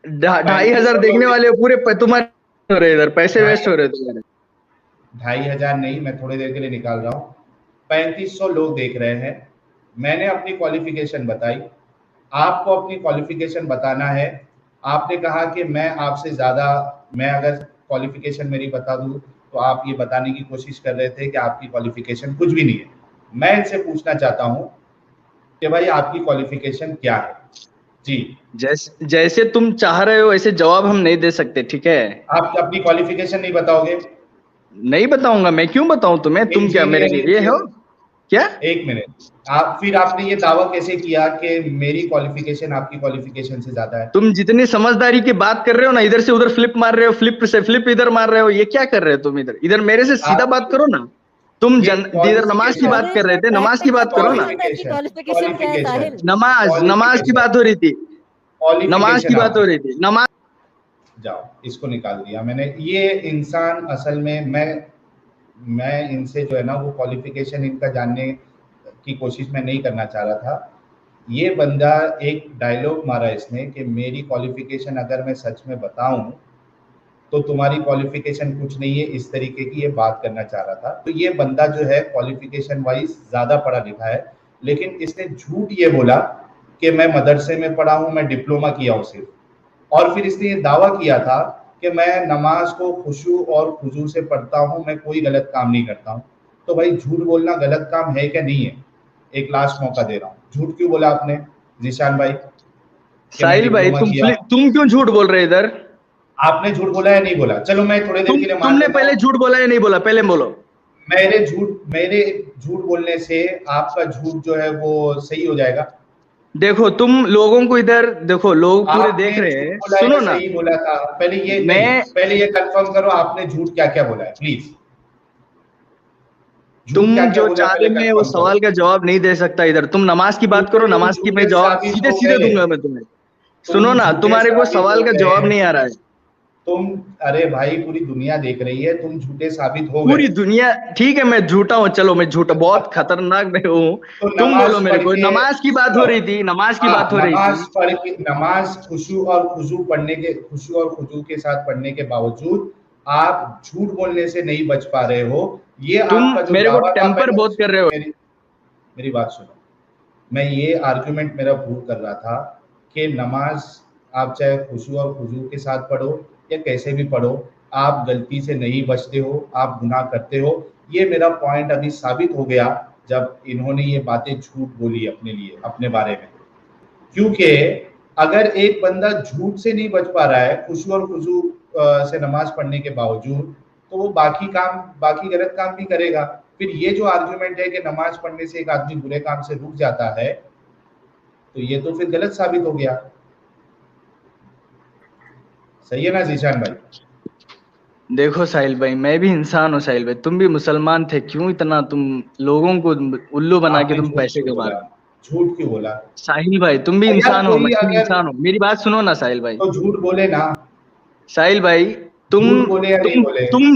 2500 देखने वाले पूरे तुम्हारे हो रहे, इधर पैसे वेस्ट हो रहे तुम्हारे। 2500 नहीं, मैं थोड़ी देर के लिए निकाल रहा हूँ। 3500 लोग देख रहे हैं। मैंने अपनी क्वालिफिकेशन बताई, आपको अपनी क्वालिफिकेशन बताना है। आपने कहा कि मैं आपसे ज्यादा, मैं अगर क्वालिफिकेशन मेरी बता दूं तो आप ये बताने की कोशिश कर रहे थे कि आपकी क्वालिफिकेशन कुछ भी नहीं है। मैं इनसे पूछना चाहता हूं कि भाई आपकी क्वालिफिकेशन क्या है? जी, जैसे तुम चाह रहे हो ऐसे जवाब हम नहीं दे सकते, ठीक है? आप अपनी क्वालिफिकेशन नहीं बताओगे? नहीं बताऊंगा, मैं क्यों बताऊं तुम्हें? तुम क्या मेरे लिए हो क्या? एक मिनट, फिर आपने ये दावा कैसे किया कि मेरी क्वालिफिकेशन आपकी क्वालिफिकेशन से ज्यादा है? तुम जितनी समझदारी की बात कर रहे हो ना, इधर से उधर फ्लिप मार रहे हो, फ्लिप से फ्लिप इधर मार रहे हो, ये क्या कर रहे हो तुम? इधर मेरे से सीधा बात करो ना। तुम इधर नमाज की बात कर रहे थे, नमाज की बात करो ना। क्वालिफिकेशन क्या है साहिल? नमाज की बात हो रही थी, नमाज की बात हो रही थी। नमाज जाओ, इसको निकाल दिया मैंने। ये इंसान असल में मैं इनसे जो है ना वो क्वालिफिकेशन इनका जानने की कोशिश मैं नहीं करना चाह रहा था। ये बंदा एक डायलॉग मारा इसने कि मेरी क्वालिफिकेशन अगर मैं सच में बताऊं तो तुम्हारी क्वालिफिकेशन कुछ नहीं है, इस तरीके की ये बात करना चाह रहा था। तो ये बंदा जो है क्वालिफिकेशन वाइज ज्यादा पढ़ा लिखा है, लेकिन इसने झूठ ये बोला कि मैं मदरसे में पढ़ा हूं, मैं डिप्लोमा किया हूं सिर्फ, और फिर इसने ये दावा किया था कि मैं नमाज को खुशू और खुजू से पढ़ता हूं, मैं कोई गलत काम नहीं करता हूं। तो भाई झूठ बोलना गलत काम है क्या नहीं है? एक लास्ट मौका दे रहा हूँ, झूठ क्यों बोला आपने निशान भाई? साहिल भाई, तुम क्यों झूठ बोल रहे इधर? आपने झूठ बोला या नहीं बोला? चलो मैं थोड़ी देर के लिए तुमने पहले झूठ बोला या नहीं बोला? पहले बोलो। मेरे झूठ बोलने से आपका झूठ जो है वो सही हो जाएगा? देखो, तुम लोगों को इधर देखो, लोग पूरे देख रहे हैं। सुनो ना, सही बोला था पहले ये कंफर्म करो, आपने झूठ क्या क्या बोला है प्लीज? तुम जो चाह रहे मैं वो सवाल का जवाब नहीं दे सकता इधर। तुम नमाज की बात करो, नमाज की मैं जवाब सीधे सीधे दूंगा मैं तुम्हें। सुनो ना, तुम्हारे को सवाल का जवाब नहीं आ रहा है। अरे भाई पूरी दुनिया देख रही है, तुम झूठे साबित हो गए। पूरी दुनिया, ठीक है मैं झूठा हूँ, चलो मैं झूठा, बहुत खतरनाक मैं हूँ। तुम बोलो मेरे को, नमाज की बात हो रही थी, नमाज की बात हो रही थी। नमाज खुशू और खुजू के साथ पढ़ने के बावजूद आप झूठ बोलने से नहीं बच पा रहे हो। ये तुम मेरे को टेम्पर बहुत कर रहे हो। मेरी बात सुनो, मैं ये आर्गुमेंट मेरा प्रूव कर रहा था कि नमाज आप चाहे खुशू और खुजू के साथ पढ़ो या कैसे भी पढ़ो, आप गलती से नहीं बचते हो, आप गुनाह करते हो। ये मेरा पॉइंट अभी साबित हो गया जब इन्होंने ये बातें झूठ बोली अपने लिए, अपने बारे में। क्योंकि अगर एक बंदा झूठ से नहीं बच पा रहा है खुशू और खुजू से नमाज पढ़ने के बावजूद, तो वो बाकी गलत काम भी करेगा। फिर ये जो आर्गुमेंट है कि नमाज पढ़ने से एक आदमी बुरे काम से रुक जाता है, तो ये तो फिर गलत साबित हो गया। सही है ना जीशान भाई? देखो साहिल भाई, मैं भी इंसान हूँ साहिल भाई, तुम भी मुसलमान थे, क्यों इतना तुम लोगों को उल्लू बना के तुम पैसे कमा रहे हो? झूठ क्यों बोला? साहिल भाई तुम भी इंसान हो, मैं भी इंसान हूँ, मेरी बात सुनो ना साहिल भाई। तो झूठ बोले ना साहिल भाई, तुम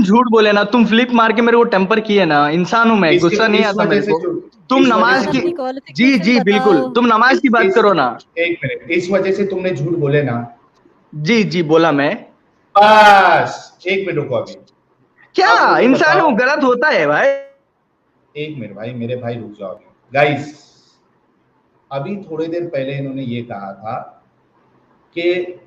झूठ बोले ना, तुम फ्लिप मार के मेरे को टेम्पर किए ना। इंसान हूँ मैं, गुस्सा नहीं आता मेरे को। तुम नमाज की, जी बिल्कुल, तुम नमाज की बात करो ना। एक मिनट, इस वजह से तुमने झूठ बोले ना? जी बोला मैं। बस एक मिनट रुको, अभी क्या इंसान हूँ, गलत होता है भाई। एक मिनट भाई, मेरे भाई रुक जाओ गाइस। अभी थोड़ी देर पहले इन्होंने ये कहा था कि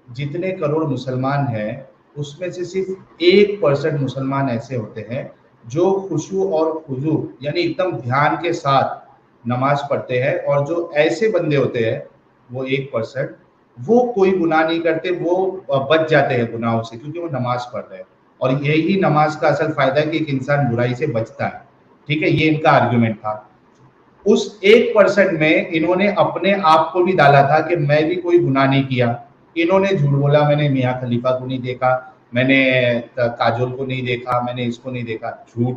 जितने करोड़ मुसलमान हैं उसमें से सिर्फ 1% मुसलमान ऐसे होते हैं जो खुशू और खुजू यानी एकदम ध्यान के साथ नमाज पढ़ते हैं, और जो ऐसे बंदे होते हैं वो 1%, वो कोई गुनाह नहीं करते, वो बच जाते हैं गुनाहों से क्योंकि वो नमाज पढ़ रहे हैं। और यही नमाज का असल फायदा है कि एक इंसान बुराई से बचता है। ठीक है, ये इनका आर्ग्यूमेंट था। उस 1% में इन्होंने अपने आप को भी डाला था कि मैं भी कोई गुनाह नहीं किया। इन्होंने झूठ बोला, मैंने मियाँ खलीफा को नहीं देखा, मैंने काजोल को नहीं देखा, मैंने इसको नहीं देखा, झूठ।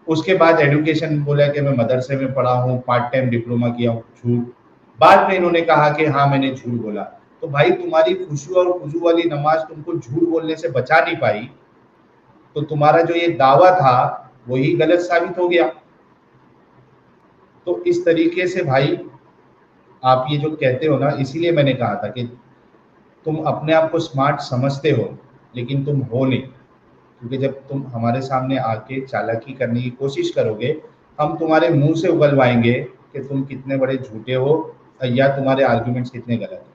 उसके बाद एजुकेशन बोला कि मैं मदरसे में पढ़ा हूँ, पार्ट टाइम डिप्लोमा किया हूँ, झूठ। बाद में इन्होंने कहा कि हाँ मैंने झूठ बोला। तो भाई तुम्हारी खुशू और खुजू वाली नमाज तुमको झूठ बोलने से बचा नहीं पाई, तो तुम्हारा जो ये दावा था वही गलत साबित हो गया। तो इस तरीके से भाई आप ये जो कहते हो ना, इसीलिए मैंने कहा था कि तुम अपने आप को स्मार्ट समझते हो लेकिन तुम हो नहीं, क्योंकि जब तुम हमारे सामने आके चालाकी करने की कोशिश करोगे, हम तुम्हारे मुंह से उगलवाएंगे कि तुम कितने बड़े झूठे हो या तुम्हारे आर्ग्यूमेंट्स कितने गलत हैं।